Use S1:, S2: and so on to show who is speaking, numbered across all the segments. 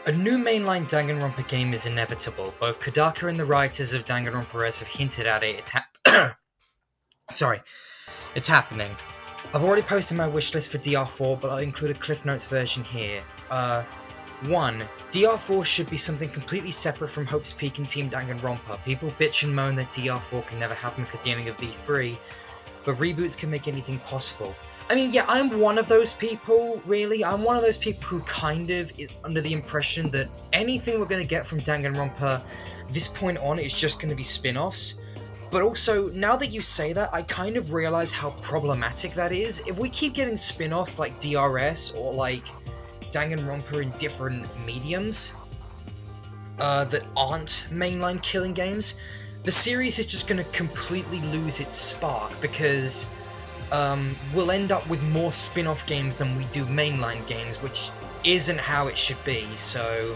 S1: A new mainline Danganronpa game is inevitable. Both Kodaka and the writers of Danganronpa have hinted at it. Sorry, it's happening. I've already posted my wishlist for DR4, but I'll include a Cliff Notes version here. 1. DR4 should be something completely separate from Hope's Peak and Team Danganronpa. People bitch and moan that DR4 can never happen because the ending of V3, but reboots can make anything possible. I mean, yeah, I'm one of those people, really. I'm one of those people who kind of is under the impression that anything we're going to get from Danganronpa this point on is just going to be spin-offs. But also, now that you say that, I kind of realize how problematic that is. If we keep getting spin-offs like DRS or like Danganronpa in different mediums that aren't mainline killing games, the series is just going to completely lose its spark because we'll end up with more spin-off games than we do mainline games, which isn't how it should be. So,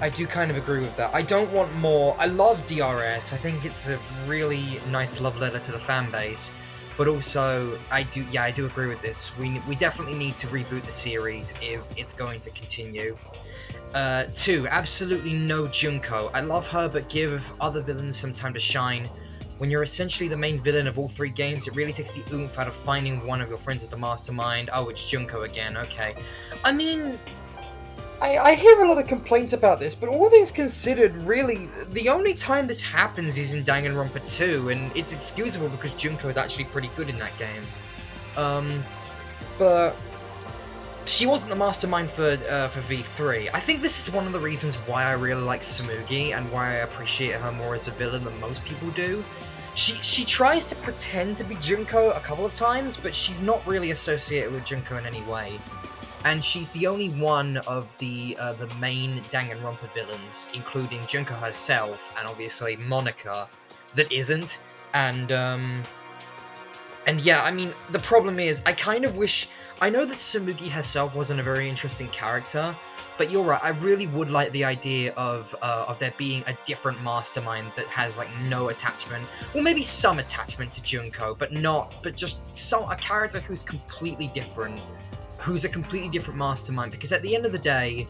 S1: I do kind of agree with that. I don't want more. I love DRS. I think it's a really nice love letter to the fan base. But also, I do agree with this. We definitely need to reboot the series if it's going to continue. 2. Absolutely no Junko. I love her, but give other villains some time to shine. When you're essentially the main villain of all 3 games, it really takes the oomph out of finding one of your friends as the mastermind. Oh, it's Junko again, okay. I mean, I hear a lot of complaints about this, but all things considered, really, the only time this happens is in Danganronpa 2, and it's excusable because Junko is actually pretty good in that game. But she wasn't the mastermind for V3. I think this is one of the reasons why I really like Tsumugi and why I appreciate her more as a villain than most people do. She tries to pretend to be Junko a couple of times, but she's not really associated with Junko in any way. And she's the only one of the main Danganronpa villains, including Junko herself and obviously Monika, that isn't. And yeah, I mean, the problem is, I kind of wish... I know that Tsumugi herself wasn't a very interesting character, but you're right, I really would like the idea of there being a different mastermind that has, like, no attachment, or maybe some attachment to Junko, but just a character who's completely different, who's a completely different mastermind, because at the end of the day,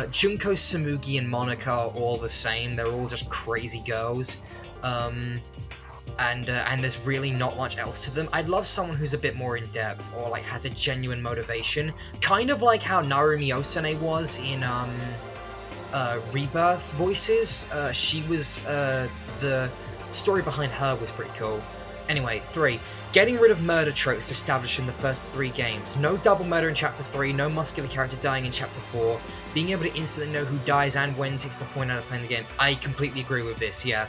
S1: Junko, Tsumugi, and Monika are all the same. They're all just crazy girls, and there's really not much else to them. I'd love someone who's a bit more in-depth, or like has a genuine motivation, kind of like how Narumi Osane was in Rebirth Voices. She was the story behind her was pretty cool. Anyway, 3. Getting rid of murder tropes established in the first 3 games. No double murder in Chapter 3, no muscular character dying in Chapter 4, being able to instantly know who dies and when takes the point out of playing the game. I completely agree with this, yeah.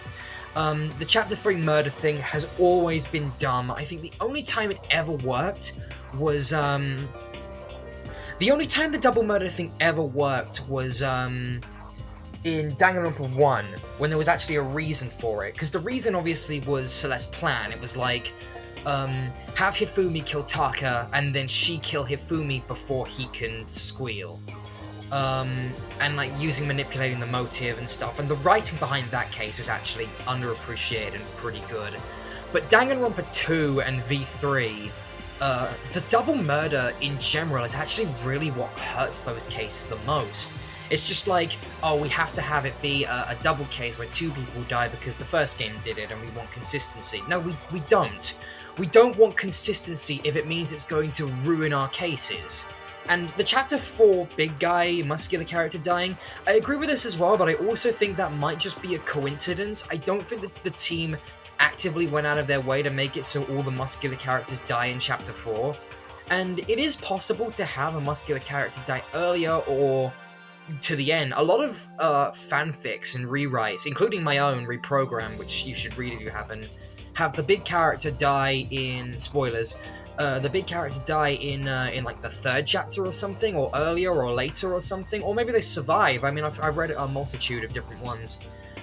S1: The Chapter 3 murder thing has always been dumb. I think the only time it ever worked was, the only time the double murder thing ever worked was, in Danganronpa 1, when there was actually a reason for it. Because the reason, obviously, was Celeste's plan. It was like, have Hifumi kill Taka, and then she kill Hifumi before he can squeal. And, like, manipulating the motive and stuff. And the writing behind that case is actually underappreciated and pretty good. But Danganronpa 2 and V3, the double murder in general is actually really what hurts those cases the most. It's just like, oh, we have to have it be a double case where 2 people die because the first game did it and we want consistency. No, we don't. We don't want consistency if it means it's going to ruin our cases. And the Chapter 4 big guy, muscular character dying, I agree with this as well, but I also think that might just be a coincidence. I don't think that the team actively went out of their way to make it so all the muscular characters die in Chapter 4. And it is possible to have a muscular character die earlier or to the end. A lot of fanfics and rewrites, including my own reprogram, which you should read if you haven't, have the big character die in, spoilers, the big character die in like the 3rd chapter or something, or earlier or later or something, or maybe they survive. I mean, I've read a multitude of different ones.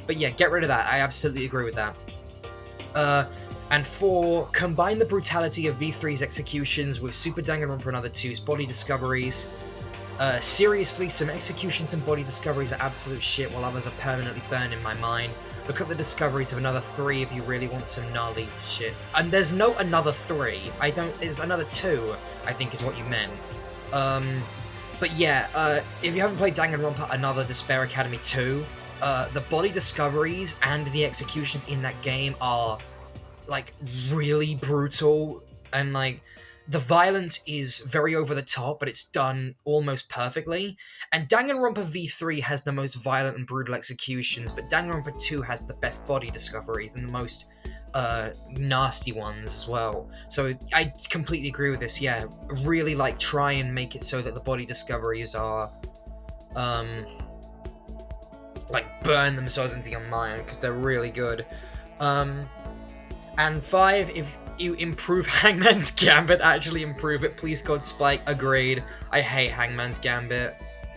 S1: But yeah, get rid of that. I absolutely agree with that. And 4, combine the brutality of V3's executions with Super Danganronpa and other 2's body discoveries. Seriously, some executions and body discoveries are absolute shit, while others are permanently burned in my mind. Look up the discoveries of another 3 if you really want some gnarly shit. And there's no another 3. There's another 2, I think is what you meant. But yeah, if you haven't played Danganronpa Another Despair Academy 2, the body discoveries and the executions in that game are, like, really brutal, and, like, the violence is very over the top, but it's done almost perfectly. And Danganronpa V3 has the most violent and brutal executions, but Danganronpa 2 has the best body discoveries and the most nasty ones as well. So I completely agree with this. Yeah, really, like, try and make it so that the body discoveries are like, burn themselves into your mind, because they're really good. And 5, if you improve Hangman's Gambit, actually improve it, please God, Spike. Agreed. I hate Hangman's Gambit.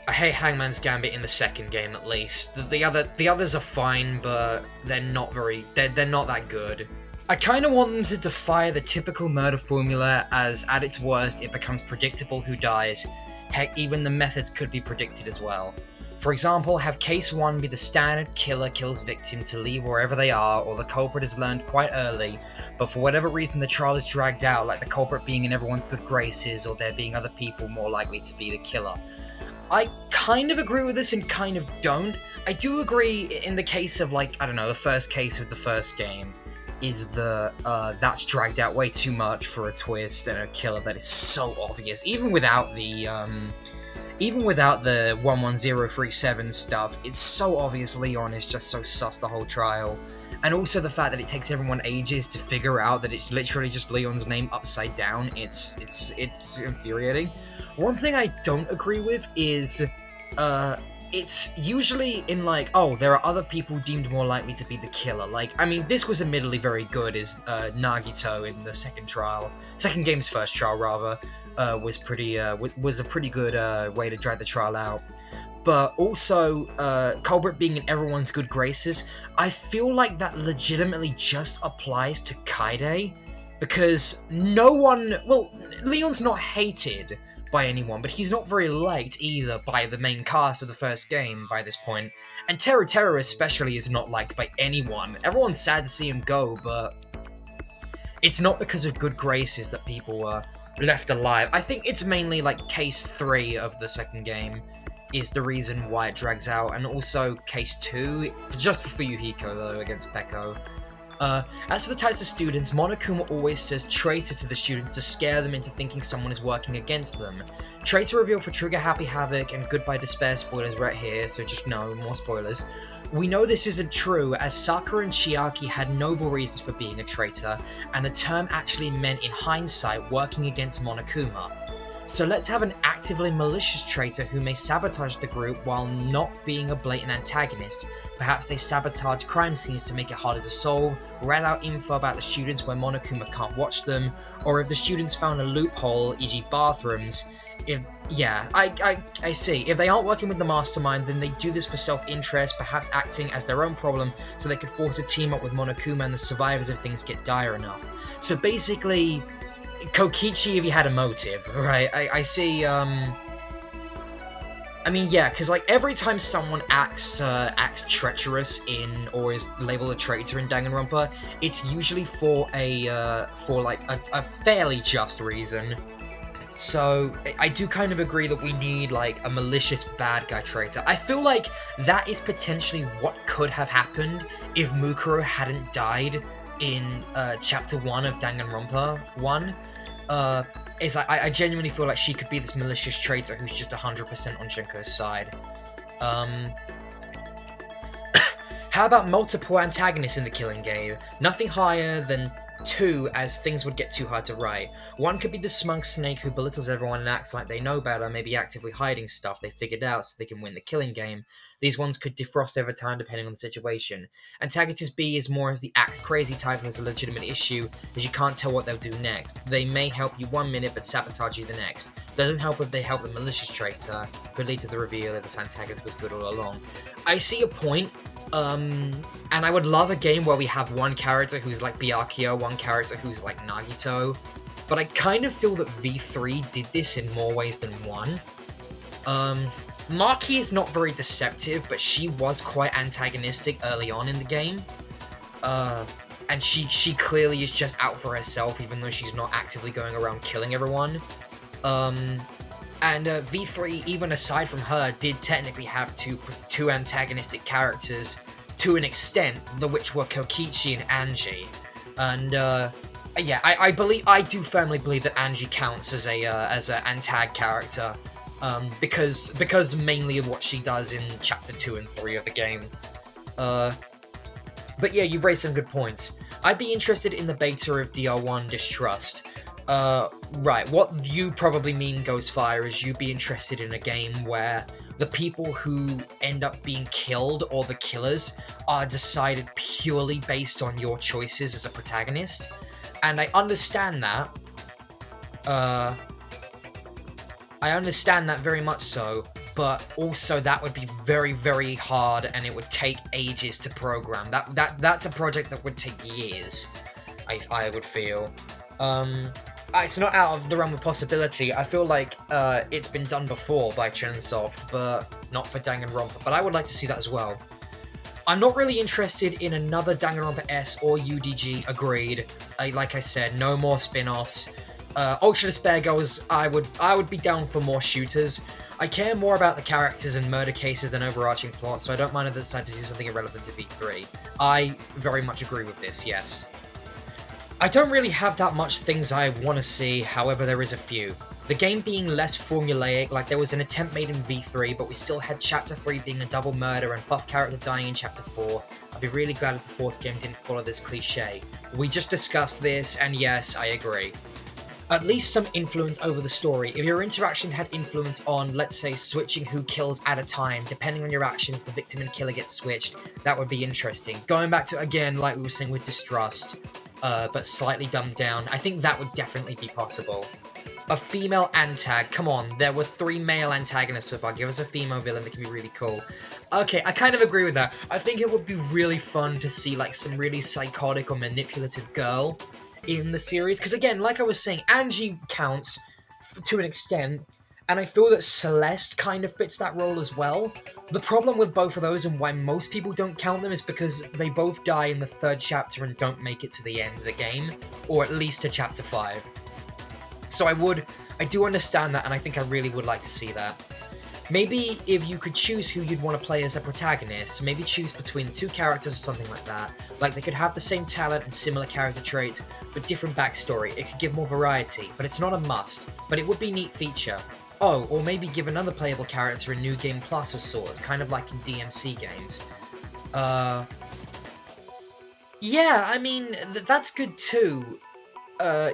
S1: I hate Hangman's Gambit in the second game, at least. The others are fine, but they're not they're not that good. I kind of want them to defy the typical murder formula, as at its worst, it becomes predictable who dies. Heck, even the methods could be predicted as well. For example, have Case 1 be the standard killer kills victim to leave wherever they are, or the culprit is learned quite early, but for whatever reason the trial is dragged out, like the culprit being in everyone's good graces, or there being other people more likely to be the killer. I kind of agree with this and kind of don't. I do agree in the case of, like, I don't know, the first case of the first game is that's dragged out way too much for a twist and a killer that is so obvious, even without the 11037 stuff. It's so obvious Leon is just so sus the whole trial. And also the fact that it takes everyone ages to figure out that it's literally just Leon's name upside down. It's infuriating. One thing I don't agree with is, it's usually in, like, oh, there are other people deemed more likely to be the killer. Like, I mean, this was admittedly very good, as Nagito in the second game's first trial, rather, was a pretty good way to drag the trial out. But also, culprit being in everyone's good graces, I feel like that legitimately just applies to Kaide, because Leon's not hated by anyone, but he's not very liked either by the main cast of the first game by this point. And Teru especially is not liked by anyone. Everyone's sad to see him go, but it's not because of good graces that people were left alive. I think it's mainly, like, Case 3 of the second game is the reason why it drags out, and also Case 2, just for Fuyuhiko, though, against Peko. As for the types of students, Monokuma always says traitor to the students to scare them into thinking someone is working against them. Traitor reveal for Trigger Happy Havoc and Goodbye Despair spoilers right here, so just no more spoilers. We know this isn't true, as Sakura and Chiaki had noble reasons for being a traitor, and the term actually meant, in hindsight, working against Monokuma. So let's have an actively malicious traitor who may sabotage the group while not being a blatant antagonist. Perhaps they sabotage crime scenes to make it harder to solve, rat out info about the students where Monokuma can't watch them, or if the students found a loophole, e.g. bathrooms. I see. If they aren't working with the mastermind, then they do this for self-interest, perhaps acting as their own problem, so they could force a team up with Monokuma and the survivors if things get dire enough. So basically, Kokichi if you had a motive, right? I see, I mean, yeah, because, like, every time someone acts treacherous in, or is labeled a traitor in Danganronpa, it's usually for a fairly just reason. So, I do kind of agree that we need, like, a malicious bad guy traitor. I feel like that is potentially what could have happened if Mukuro hadn't died in Chapter 1 of Danganronpa 1. I genuinely feel like she could be this malicious traitor who's just 100% on Junko's side. How about multiple antagonists in the killing game? Nothing higher than 2, as things would get too hard to write. 1 could be the smug snake who belittles everyone and acts like they know better, maybe actively hiding stuff they figured out so they can win the killing game. These ones could defrost over time depending on the situation. Antagonist B is more of the acts crazy type and has a legitimate issue, as you can't tell what they'll do next. They may help you 1 minute but sabotage you the next. Doesn't help if they help the malicious traitor, could lead to the reveal if this antagonist was good all along. I see your point. And I would love a game where we have one character who's like Byakuya, one character who's like Nagito, but I kind of feel that V3 did this in more ways than 1. Maki is not very deceptive, but she was quite antagonistic early on in the game. And she clearly is just out for herself, even though she's not actively going around killing everyone. And V3, even aside from her, did technically have two antagonistic characters to an extent, the which were Kokichi and Angie. And yeah, I do firmly believe that Angie counts as a antag character, because mainly of what she does in chapter 2 and 3 of the game. But yeah, you've raised some good points. I'd be interested in the beta of DR1 Distrust. Right, what you probably mean, Ghostfire, is you'd be interested in a game where the people who end up being killed, or the killers, are decided purely based on your choices as a protagonist. And I understand that. I understand that very much so, but also that would be very, very hard, and it would take ages to program. That's a project that would take years, I would feel. It's not out of the realm of possibility. I feel like it's been done before by Chunsoft, but not for Danganronpa. But I would like to see that as well. I'm not really interested in another Danganronpa S or UDG. Agreed. Like I said, no more spin-offs. Ultra Despair Goes, I would be down for more shooters. I care more about the characters and murder cases than overarching plot, so I don't mind if they decide to do something irrelevant to V3. I very much agree with this, yes. I don't really have that much things I want to see, however there is a few. The game being less formulaic, like there was an attempt made in V3, but we still had Chapter 3 being a double murder and buff character dying in Chapter 4. I'd be really glad if the 4th game didn't follow this cliche. We just discussed this, and yes, I agree. At least some influence over the story. If your interactions had influence on, let's say, switching who kills at a time, depending on your actions, the victim and killer gets switched, that would be interesting. Going back to, again, like we were saying with Distrust, but slightly dumbed down, I think that would definitely be possible. A female antag, come on, there were 3 male antagonists so far, give us a female villain that can be really cool. Okay, I kind of agree with that. I think it would be really fun to see, like, some really psychotic or manipulative girl in the series, because again, like I was saying, Angie counts to an extent, and I feel that Celeste kind of fits that role as well. The problem with both of those, and why most people don't count them, is because they both die in the 3rd chapter and don't make it to the end of the game, or at least to chapter 5. So I do understand that, and I think I really would like to see that. Maybe if you could choose who you'd want to play as a protagonist, maybe choose between 2 characters or something like that. Like, they could have the same talent and similar character traits, but different backstory. It could give more variety, but it's not a must. But it would be a neat feature. Oh, or maybe give another playable character a new game plus of sorts, kind of like in DMC games. Yeah, I mean, that's good too.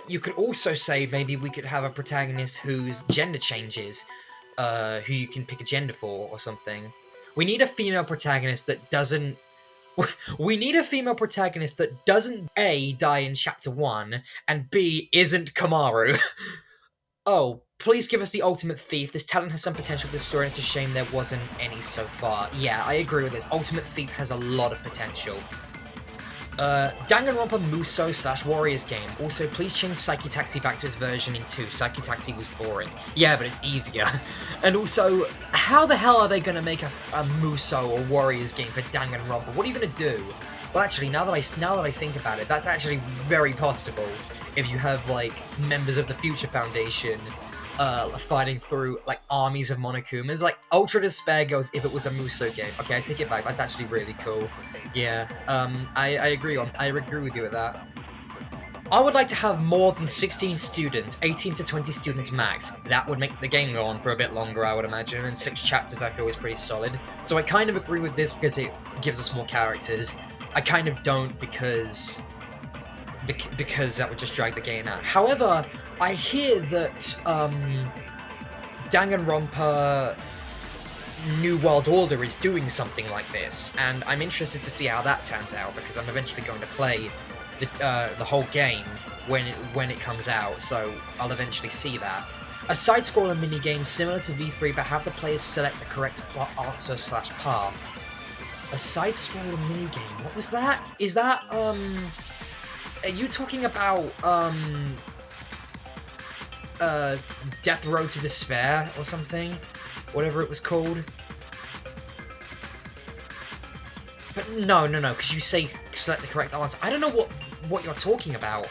S1: You could also say maybe we could have a protagonist whose gender changes, who you can pick a gender for or something. We need a female protagonist that doesn't... We need a female protagonist that doesn't A, die in chapter 1, and B, isn't Kamaru. Oh, please give us the ultimate thief. This talent has some potential for this story, and it's a shame there wasn't any so far. Yeah, I agree with this. Ultimate Thief has a lot of potential. Danganronpa Muso / Warriors game. Also, please change Psyche Taxi back to its version in 2. Psyche Taxi was boring. Yeah, but it's easier. And also, how the hell are they gonna make a Muso or Warriors game for Danganronpa? What are you gonna do? Well, actually, now that I think about it, that's actually very possible. If you have, like, members of the Future Foundation fighting through, like, armies of Monokumas. Like, Ultra Despair goes if it was a Muso game. Okay, I take it back. That's actually really cool. Yeah, I agree with you with that. I would like to have more than 16 students, 18 to 20 students max. That would make the game go on for a bit longer, I would imagine, and 6 chapters I feel is pretty solid. So I kind of agree with this because it gives us more characters. I kind of don't because that would just drag the game out. However, I hear that Danganronpa New World Order is doing something like this, and I'm interested to see how that turns out, because I'm eventually going to play the whole game when it comes out, so I'll eventually see that. A side-scroller minigame similar to V3, but have the players select the correct answer / path. A side-scroller minigame? What was that? Is that, are you talking about, Death Road to Despair or something? Whatever it was called. But no, because you say select the correct answer. I don't know what you're talking about.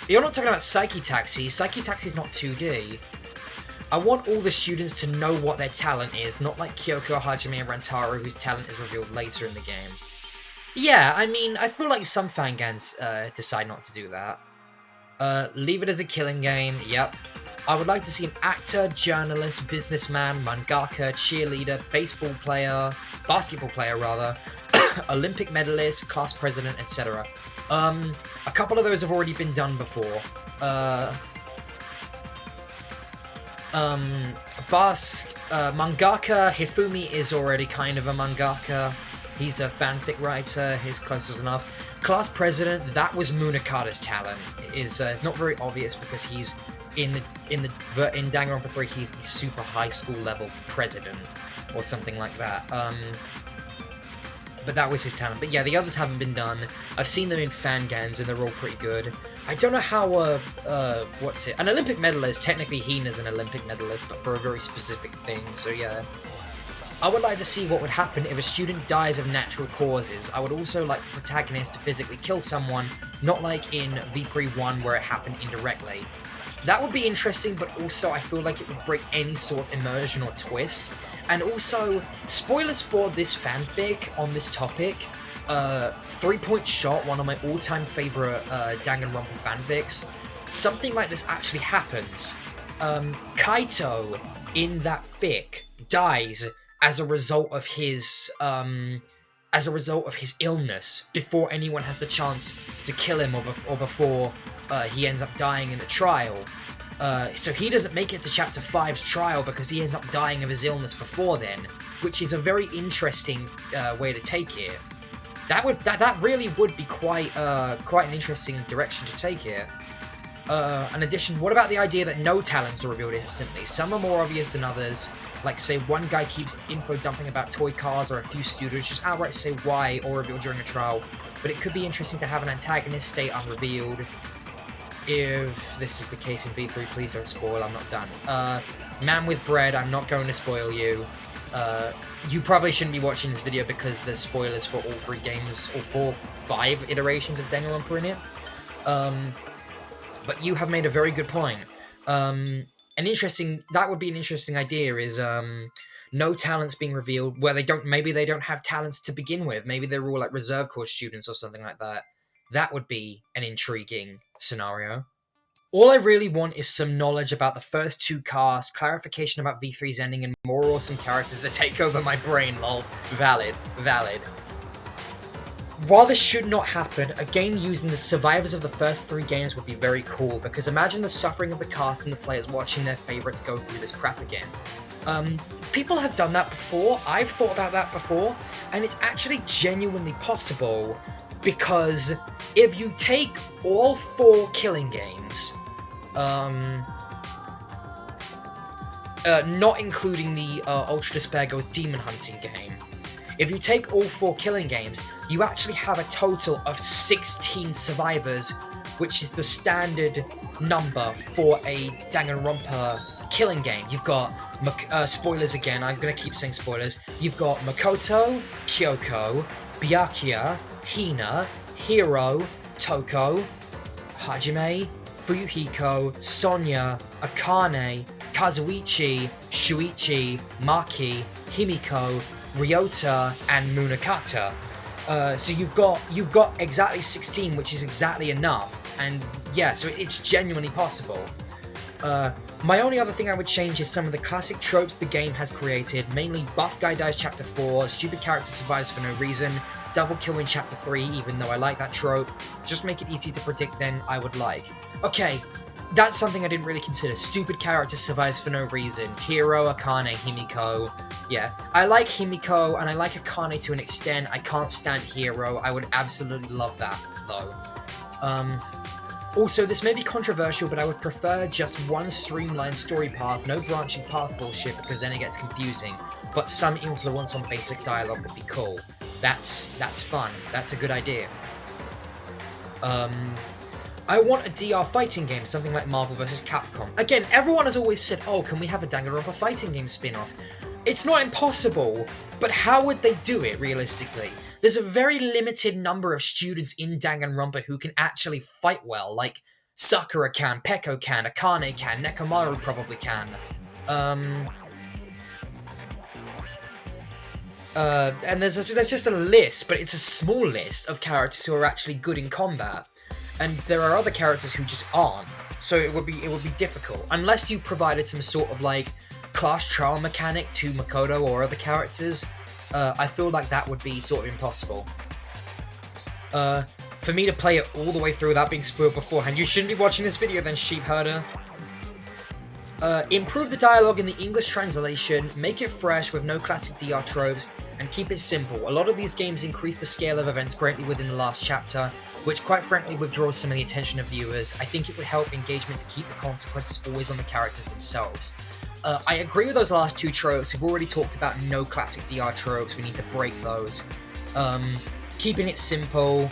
S1: You're not talking about Psyche Taxi. Psyche Taxi is not 2D. I want all the students to know what their talent is, not like Kyoko, Hajime, and Rantaro, whose talent is revealed later in the game. Yeah, I mean, I feel like some fangans decide not to do that. Leave it as a killing game, yep. I would like to see an actor, journalist, businessman, mangaka, cheerleader, basketball player rather, Olympic medalist, class president, etc. A couple of those have already been done before. Mangaka Hifumi is already kind of a mangaka. He's a fanfic writer. He's close enough. Class president, that was Munakata's talent. It's not very obvious because he's in Danganronpa 3. He's the super high school level president or something like that. But that was his talent. But yeah, the others haven't been done. I've seen them in fangans and they're all pretty good. I don't know how, an Olympic medalist, technically Hina's an Olympic medalist, but for a very specific thing, so yeah. I would like to see what would happen if a student dies of natural causes. I would also like the protagonist to physically kill someone, not like in V3-1 where it happened indirectly. That would be interesting, but also I feel like it would break any sort of immersion or twist. And also, spoilers for this fanfic on this topic. 3 Point Shot, one of my all-time favorite Danganronpa fanfics. Something like this actually happens. Kaito in that fic dies as a result of his illness before anyone has the chance to kill him or before he ends up dying in the trial. So he doesn't make it to Chapter 5's trial because he ends up dying of his illness before then, which is a very interesting way to take it. That really would be quite an interesting direction to take it. In addition, what about the idea that no talents are revealed instantly? Some are more obvious than others. Like, say, one guy keeps info dumping about toy cars, or a few students just outright say why or reveal during a trial. But it could be interesting to have an antagonist stay unrevealed. If this is the case in V3, please don't spoil, I'm not done. Man with Bread, I'm not going to spoil you. You probably shouldn't be watching this video because there's spoilers for all 3 games, or 5 iterations of Danganronpa in it. But you have made a very good point. That would be an interesting idea, is no talents being revealed, where maybe they don't have talents to begin with. Maybe they're all like reserve course students or something like that. That would be an intriguing scenario. All I really want is some knowledge about the first 2 casts, clarification about V3's ending, and more awesome characters to take over my brain, lol. Valid. While this should not happen, a game using the survivors of the first 3 games would be very cool, because imagine the suffering of the cast and the players watching their favorites go through this crap again. People have done that before, I've thought about that before, and it's actually genuinely possible, because if you take all 4 killing games, not including the Ultra Despair Go Demon Hunting game, if you take all 4 killing games, you actually have a total of 16 survivors, which is the standard number for a Danganronpa killing game. You've got, spoilers again, I'm gonna keep saying spoilers, you've got Makoto, Kyoko, Byakuya, Hina, Hiro, Toko, Hajime, Fuyuhiko, Sonya, Akane, Kazuichi, Shuichi, Maki, Himiko, Ryota, and Munakata. So you've got exactly 16, which is exactly enough, and yeah, so it's genuinely possible. My only other thing I would change is some of the classic tropes the game has created, mainly buff guy dies Chapter 4, stupid character survives for no reason, double kill in Chapter 3, even though I like that trope. Just make it easy to predict, then I would like. Okay, that's something I didn't really consider. Stupid character survives for no reason. Hiro, Akane, Himiko. Yeah, I like Himiko, and I like Akane to an extent. I can't stand Hiro. I would absolutely love that, though. Also, this may be controversial, but I would prefer just one streamlined story path, no branching path bullshit, because then it gets confusing. But some influence on basic dialogue would be cool. That's fun. That's a good idea. I want a DR fighting game, something like Marvel vs. Capcom. Again, everyone has always said, oh, can we have a Danganronpa fighting game spin-off? It's not impossible, but how would they do it, realistically? There's a very limited number of students in Danganronpa who can actually fight well, like Sakura can, Peko can, Akane can, Nekomaru probably can. Um, and there's just a list, but it's a small list of characters who are actually good in combat, and there are other characters who just aren't. So it would be difficult unless you provided some sort of like class trial mechanic to Makoto or other characters. I feel like that would be sort of impossible. For me to play it all the way through without being spoiled beforehand. You shouldn't be watching this video then, sheep herder. Improve the dialogue in the English translation, make it fresh with no classic DR tropes, and keep it simple. A lot of these games increase the scale of events greatly within the last chapter, which quite frankly withdraws some of the attention of viewers. I think it would help engagement to keep the consequences always on the characters themselves. I agree with those last two tropes. We've already talked about no classic DR tropes, we need to break those. Keeping it simple,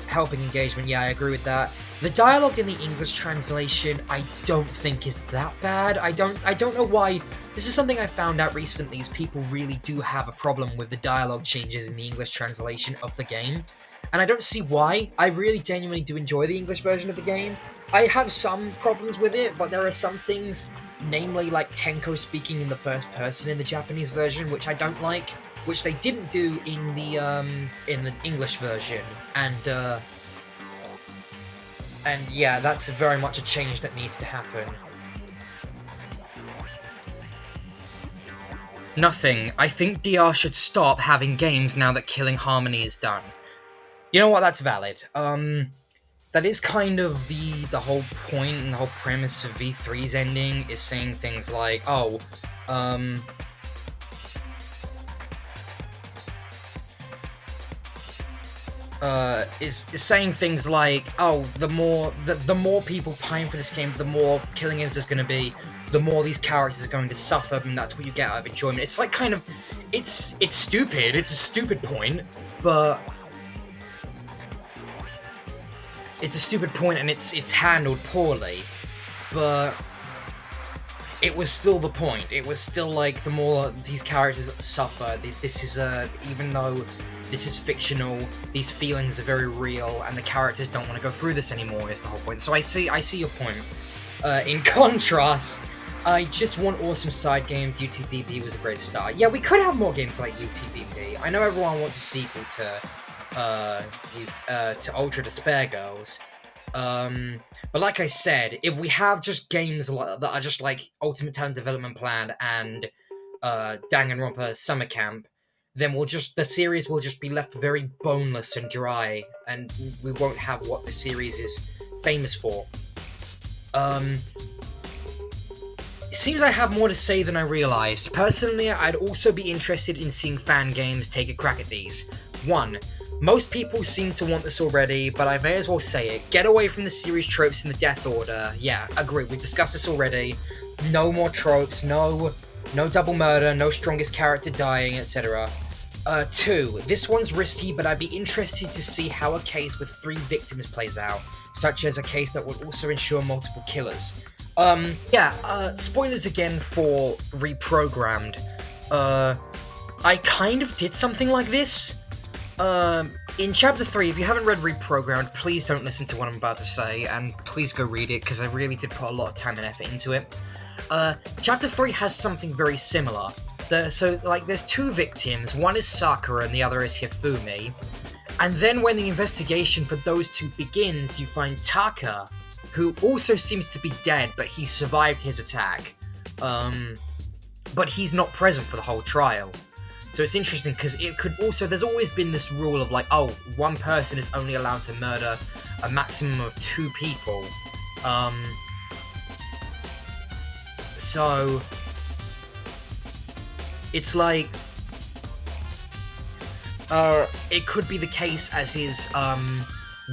S1: helping engagement, yeah, I agree with that. The dialogue in the English translation, I don't think is that bad. I don't know why. This is something I found out recently, is people really do have a problem with the dialogue changes in the English translation of the game. And I don't see why. I really genuinely do enjoy the English version of the game. I have some problems with it, but there are some things, namely like Tenko speaking in the first person in the Japanese version, which I don't like, which they didn't do in the English version. And yeah, that's very much a change that needs to happen. Nothing. I think DR should stop having games now that Killing Harmony is done. You know what, that's valid. That is kind of the whole point and the whole premise of V3's ending, is saying things like, is saying things like, the more people paying for this game, the more killing games there's going to be, the more these characters are going to suffer, and that's what you get out of enjoyment. It's like kind of, it's stupid. It's a stupid point, but it's a stupid point, and it's handled poorly, but it was still the point. It was still like, the more these characters suffer, this is even though this is fictional, these feelings are very real, and the characters don't want to go through this anymore, is the whole point. So I see your point. In contrast, I just want awesome side games. UTDP was a great start. Yeah, we could have more games like UTDP. I know everyone wants a sequel to Ultra Despair Girls. But like I said, if we have just games that are just like Ultimate Talent Development Plan and Danganronpa Summer Camp, then the series will just be left very boneless and dry, and we won't have what the series is famous for. It seems I have more to say than I realized. Personally, I'd also be interested in seeing fan games take a crack at these. 1. Most people seem to want this already, but I may as well say it. Get away from the series tropes in the Death Order. Yeah, agree, we've discussed this already. No more tropes, no double murder, no strongest character dying, etc. 2. This one's risky, but I'd be interested to see how a case with 3 victims plays out, such as a case that would also ensure multiple killers. Spoilers again for Reprogrammed. I kind of did something like this. In Chapter 3, if you haven't read Reprogrammed, please don't listen to what I'm about to say, and please go read it, because I really did put a lot of time and effort into it. Chapter 3 has something very similar. There's 2 victims, one is Sakura and the other is Hifumi, and then when the investigation for those 2 begins, you find Taka, who also seems to be dead, but he survived his attack. But he's not present for the whole trial. So it's interesting, because it could also, there's always been this rule of like, one person is only allowed to murder a maximum of 2 people. So it's like, it could be the case as is,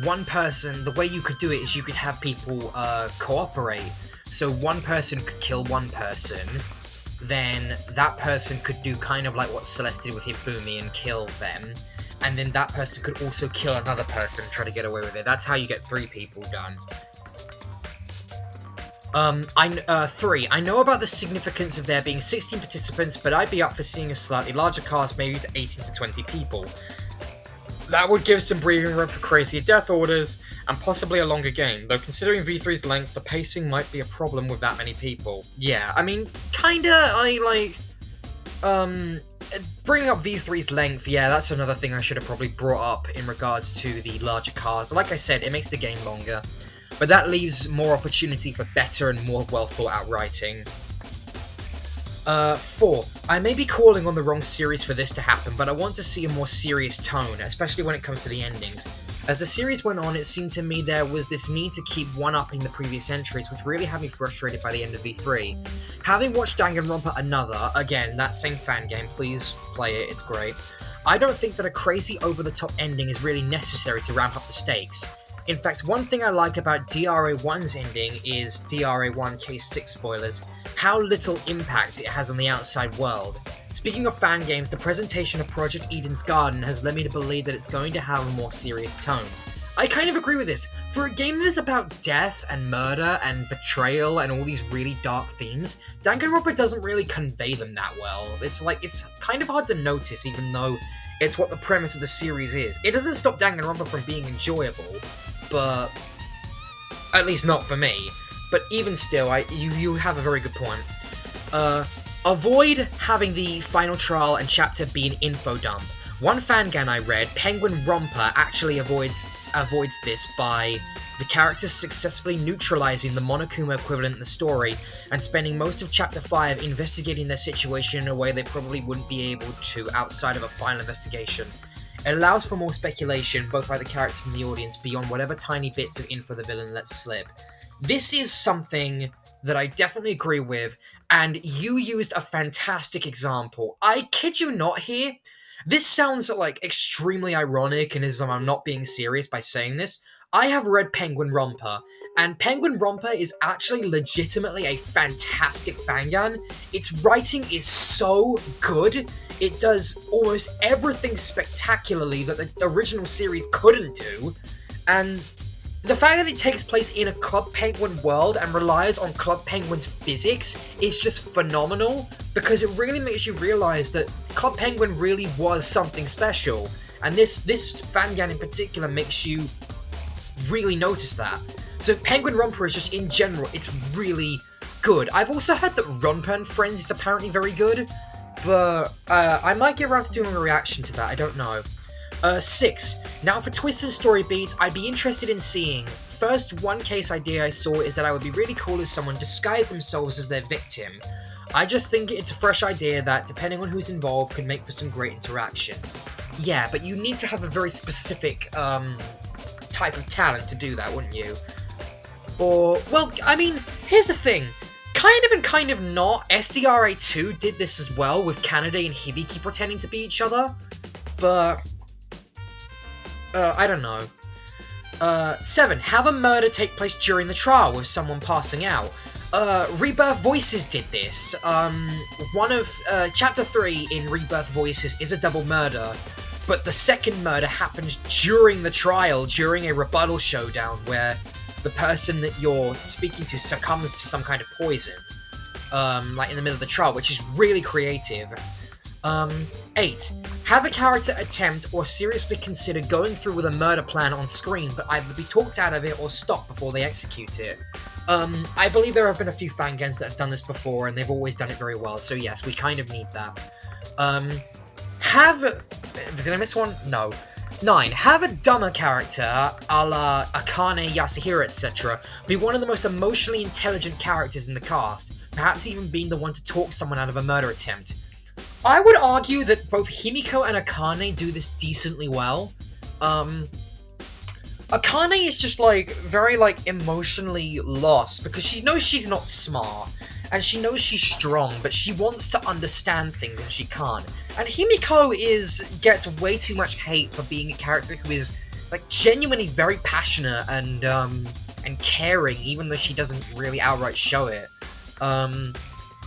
S1: one person, the way you could do it is you could have people cooperate. So one person could kill one person, then that person could do kind of like what Celeste did with Hifumi and kill them, and then that person could also kill another person and try to get away with it. That's how you get 3 people done. 3. I know about the significance of there being 16 participants, but I'd be up for seeing a slightly larger cast, maybe to 18 to 20 people. That would give some breathing room for crazier death orders, and possibly a longer game, though considering V3's length, the pacing might be a problem with that many people. Yeah, I mean, bringing up V3's length, yeah, that's another thing I should have probably brought up in regards to the larger cars. Like I said, it makes the game longer, but that leaves more opportunity for better and more well thought out writing. 4. I may be calling on the wrong series for this to happen, but I want to see a more serious tone, especially when it comes to the endings. As the series went on, it seemed to me there was this need to keep one-upping the previous entries, which really had me frustrated by the end of V3. Having watched Danganronpa Another, again, that same fan game, please play it, it's great, I don't think that a crazy over-the-top ending is really necessary to ramp up the stakes. In fact, one thing I like about DRA1's ending is, DRA1 Case 6 spoilers, how little impact it has on the outside world. Speaking of fan games, the presentation of Project Eden's Garden has led me to believe that it's going to have a more serious tone. I kind of agree with this. For a game that is about death and murder and betrayal and all these really dark themes, Danganronpa doesn't really convey them that well. It's kind of hard to notice even though it's what the premise of the series is. It doesn't stop Danganronpa from being enjoyable, but at least not for me. But even still, you have a very good point. Avoid having the final trial and chapter be an info dump. One fangan I read, Penguin Romper, actually avoids this by the characters successfully neutralizing the Monokuma equivalent in the story and spending most of Chapter 5 investigating their situation in a way they probably wouldn't be able to outside of a final investigation. It allows for more speculation, both by the characters and the audience, beyond whatever tiny bits of info the villain lets slip. This is something that I definitely agree with, and you used a fantastic example. I kid you not here. This sounds like extremely ironic, and as if I'm not being serious by saying this. I have read Penguin Romper, and Penguin Romper is actually legitimately a fantastic fangan. Its writing is so good. It does almost everything spectacularly that the original series couldn't do, and the fact that it takes place in a Club Penguin world and relies on Club Penguin's physics is just phenomenal, because it really makes you realize that Club Penguin really was something special, and this fangan in particular makes you really notice that. So Penguin Romper is just, in general, it's really good. I've also heard that Romper and Friends is apparently very good, but I might get around to doing a reaction to that, I don't know. 6. Now for twists and story beats, I'd be interested in seeing. First, one case idea I saw is that I would be really cool if someone disguised themselves as their victim. I just think it's a fresh idea that, depending on who's involved, could make for some great interactions. Yeah, but you need to have a very specific, type of talent to do that, wouldn't you? Or, well, I mean, here's the thing. Kind of and kind of not. SDRA 2 did this as well, with Kanade and Hibiki pretending to be each other. But I don't know. 7. Have a murder take place during the trial with someone passing out. Rebirth Voices did this. One of, Chapter 3 in Rebirth Voices is a double murder, but the second murder happens during the trial, during a rebuttal showdown, where the person that you're speaking to succumbs to some kind of poison, like in the middle of the trial, which is really creative. 8. Have a character attempt or seriously consider going through with a murder plan on screen, but either be talked out of it or stopped before they execute it. I believe there have been a few fangans that have done this before, and they've always done it very well, so yes, we kind of need that. Did I miss one? No. 9. Have a dumber character, a la Akane, Yasuhiro, etc., be one of the most emotionally intelligent characters in the cast, perhaps even being the one to talk someone out of a murder attempt. I would argue that both Himiko and Akane do this decently well. Akane is just, very, emotionally lost, because she knows she's not smart, and she knows she's strong, but she wants to understand things and she can't. And Himiko gets way too much hate for being a character who is, genuinely very passionate and caring, even though she doesn't really outright show it.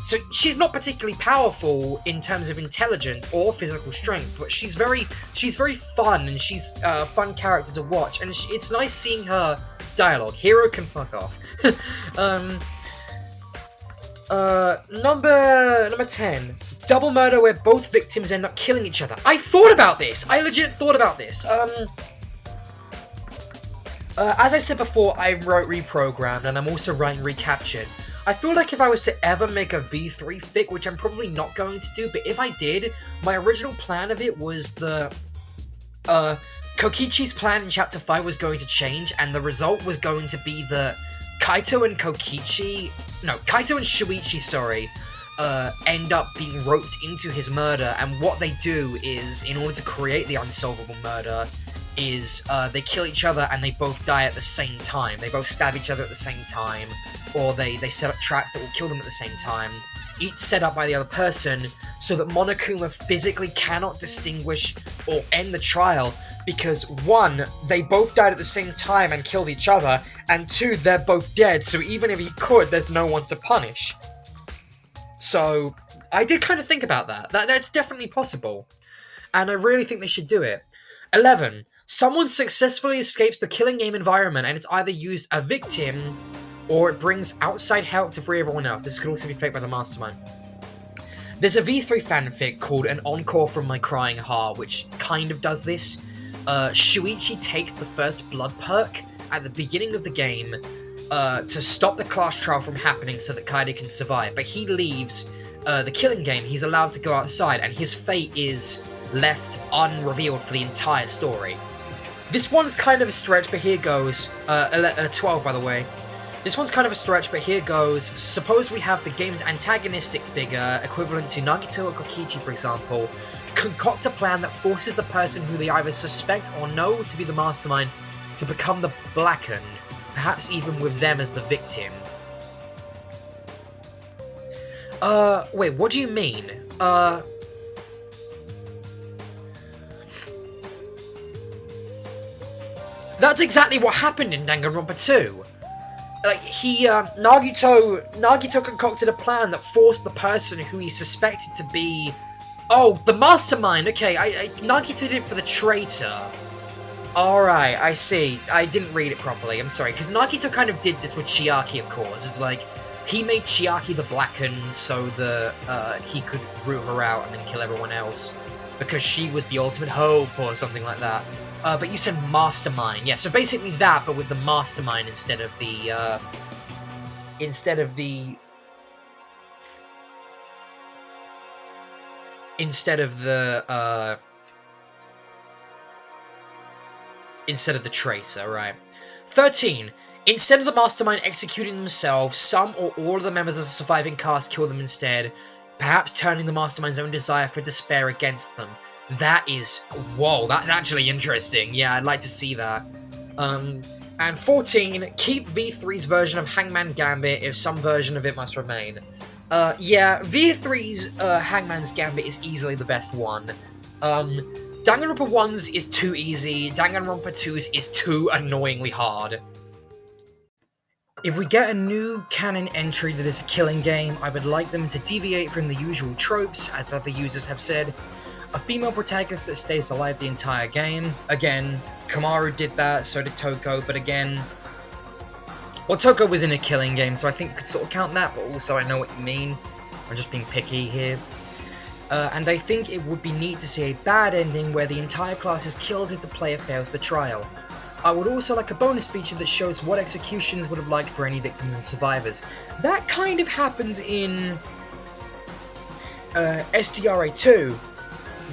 S1: So she's not particularly powerful in terms of intelligence or physical strength, but she's very fun, and she's a fun character to watch, and it's nice seeing her dialogue. Hero can fuck off. Number 10. Double murder where both victims end up killing each other. I thought about this! I legit thought about this. As I said before, I wrote Reprogrammed, and I'm also writing Recaptured. I feel like if I was to ever make a V3 fic, which I'm probably not going to do, but if I did, my original plan of it was the, Kokichi's plan in Chapter 5 was going to change, and the result was going to be that Kaito and Shuichi, end up being roped into his murder, and what they do is, in order to create the unsolvable murder, is, they kill each other and they both die at the same time. They both stab each other at the same time, or they set up traps that will kill them at the same time, each set up by the other person, so that Monokuma physically cannot distinguish or end the trial, because 1, they both died at the same time and killed each other, and 2, they're both dead, so even if he could, there's no one to punish. So, I did kind of think about that. That's definitely possible. And I really think they should do it. 11. Someone successfully escapes the killing game environment, and it's either used a victim, or it brings outside help to free everyone else. This could also be faked by the mastermind. There's a V3 fanfic called An Encore from My Crying Heart, which kind of does this. Shuichi takes the first blood perk at the beginning of the game to stop the class trial from happening so that Kaede can survive, but he leaves the killing game. He's allowed to go outside, and his fate is left unrevealed for the entire story. This one's kind of a stretch, but here goes. 12, by the way. This one's kind of a stretch, but here goes. Suppose we have the game's antagonistic figure, equivalent to Nagito or Kokichi, for example, concoct a plan that forces the person who they either suspect or know to be the mastermind to become the Blackened, perhaps even with them as the victim. Wait, what do you mean? That's exactly what happened in Danganronpa 2. Like, Nagito concocted a plan that forced the person who he suspected to be... Oh, the mastermind! Okay, Nagito did it for the traitor. Alright, I see. I didn't read it properly, I'm sorry. Because Nagito kind of did this with Chiaki, of course. It's like, he made Chiaki the Blackened so that he could root her out and then kill everyone else. Because she was the ultimate hope, or something like that. But you said mastermind. Yeah, so basically that, but with the mastermind instead of the, Instead of the traitor, right. 13. Instead of the mastermind executing themselves, some or all of the members of the surviving cast kill them instead, perhaps turning the mastermind's own desire for despair against them. That is... Whoa, that's actually interesting. Yeah, I'd like to see that. And 14, keep V3's version of Hangman Gambit if some version of it must remain. Yeah, V3's Hangman's Gambit is easily the best one. Danganronpa 1's is too easy, Danganronpa 2's is too annoyingly hard. If we get a new canon entry that is a killing game, I would like them to deviate from the usual tropes, as other users have said. A female protagonist that stays alive the entire game. Again, Kamaru did that, so did Toko, but again... Well, Toko was in a killing game, so I think you could sort of count that, but also I know what you mean. I'm just being picky here. And I think it would be neat to see a bad ending where the entire class is killed if the player fails the trial. I would also like a bonus feature that shows what executions would have liked for any victims and survivors. That kind of happens in SDRA 2,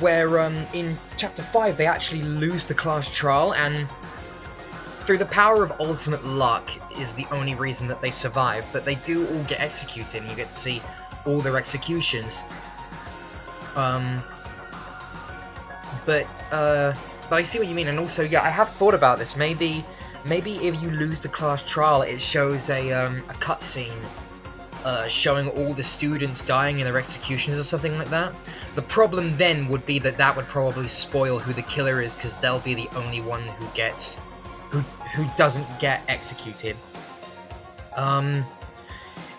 S1: where in Chapter 5 they actually lose the class trial, and through the power of ultimate luck is the only reason that they survive, but they do all get executed, and you get to see all their executions. But I see what you mean, and also, yeah, I have thought about this. Maybe if you lose the class trial, it shows a cutscene showing all the students dying in their executions or something like that. The problem then would be that would probably spoil who the killer is, because they'll be the only one who doesn't get executed.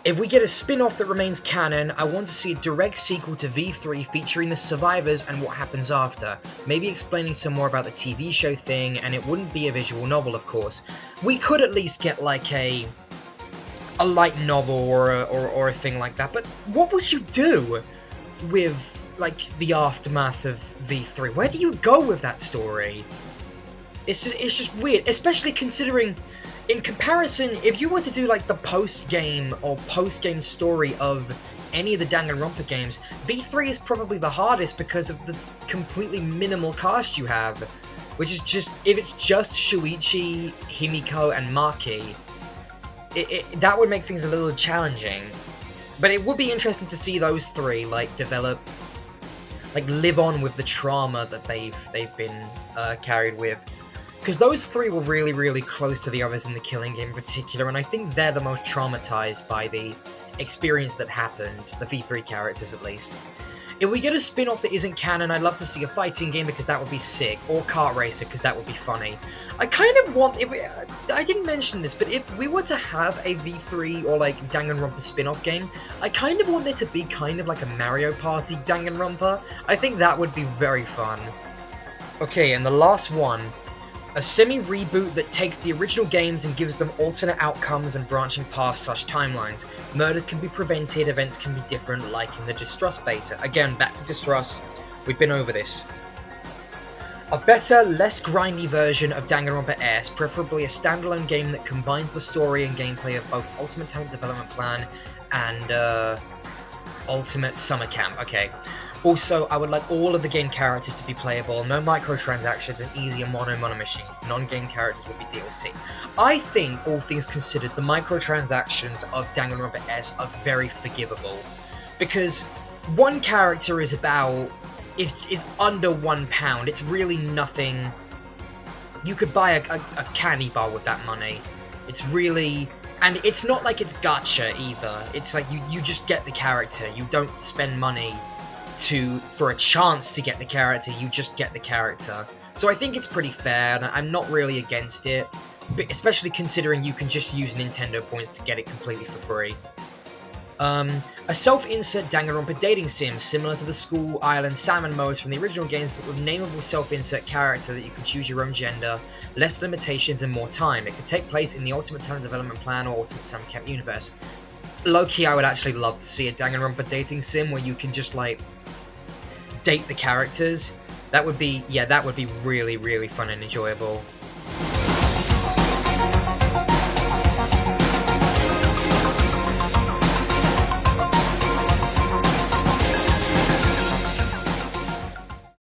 S1: If we get a spin-off that remains canon, I want to see a direct sequel to V3 featuring the survivors and what happens after. Maybe explaining some more about the TV show thing, and it wouldn't be a visual novel, of course. We could at least get like a a light novel or a thing like that. But what would you do with like the aftermath of V3? Where do you go with that story? It's just weird, especially considering, in comparison, if you were to do like the post-game story of any of the Danganronpa games, V3 is probably the hardest because of the completely minimal cast you have, which is just, if it's just Shuichi, Himiko, and Maki, that would make things a little challenging. But it would be interesting to see those three like develop, like live on with the trauma that they've been carried with. Because those three were really, really close to the others in the Killing Game in particular, and I think they're the most traumatized by the experience that happened, the V3 characters at least. If we get a spin-off that isn't canon, I'd love to see a fighting game because that would be sick, or kart racer because that would be funny. I kind of want, I didn't mention this, but if we were to have a V3 or like Danganronpa spin-off game, I kind of want it to be kind of like a Mario Party Danganronpa. I think that would be very fun. Okay, and the last one, a semi-reboot that takes the original games and gives them alternate outcomes and branching paths/timelines. Murders can be prevented, events can be different, like in the Distrust beta. Again, back to Distrust. We've been over this. A better, less grindy version of Danganronpa S, preferably a standalone game that combines the story and gameplay of both Ultimate Talent Development Plan and Ultimate Summer Camp. Okay. Also, I would like all of the game characters to be playable, no microtransactions, and easier mono machines. Non-game characters would be DLC. I think, all things considered, the microtransactions of Danganronpa S are very forgivable. Because one character is under £1. It's really nothing. You could buy a candy bar with that money. It's really... And it's not like it's gacha either. It's like you just get the character. You don't spend money for a chance to get the character, you just get the character. So I think it's pretty fair, and I'm not really against it, but especially considering you can just use Nintendo points to get it completely for free. A self-insert Danganronpa dating sim, similar to the School Island Salmon modes from the original games, but with nameable self-insert character that you can choose your own gender, less limitations, and more time. It could take place in the Ultimate Talent Development Plan or Ultimate Summer Camp universe. Low-key, I would actually love to see a Danganronpa dating sim where you can just, like, date the characters. That would be really, really fun and enjoyable.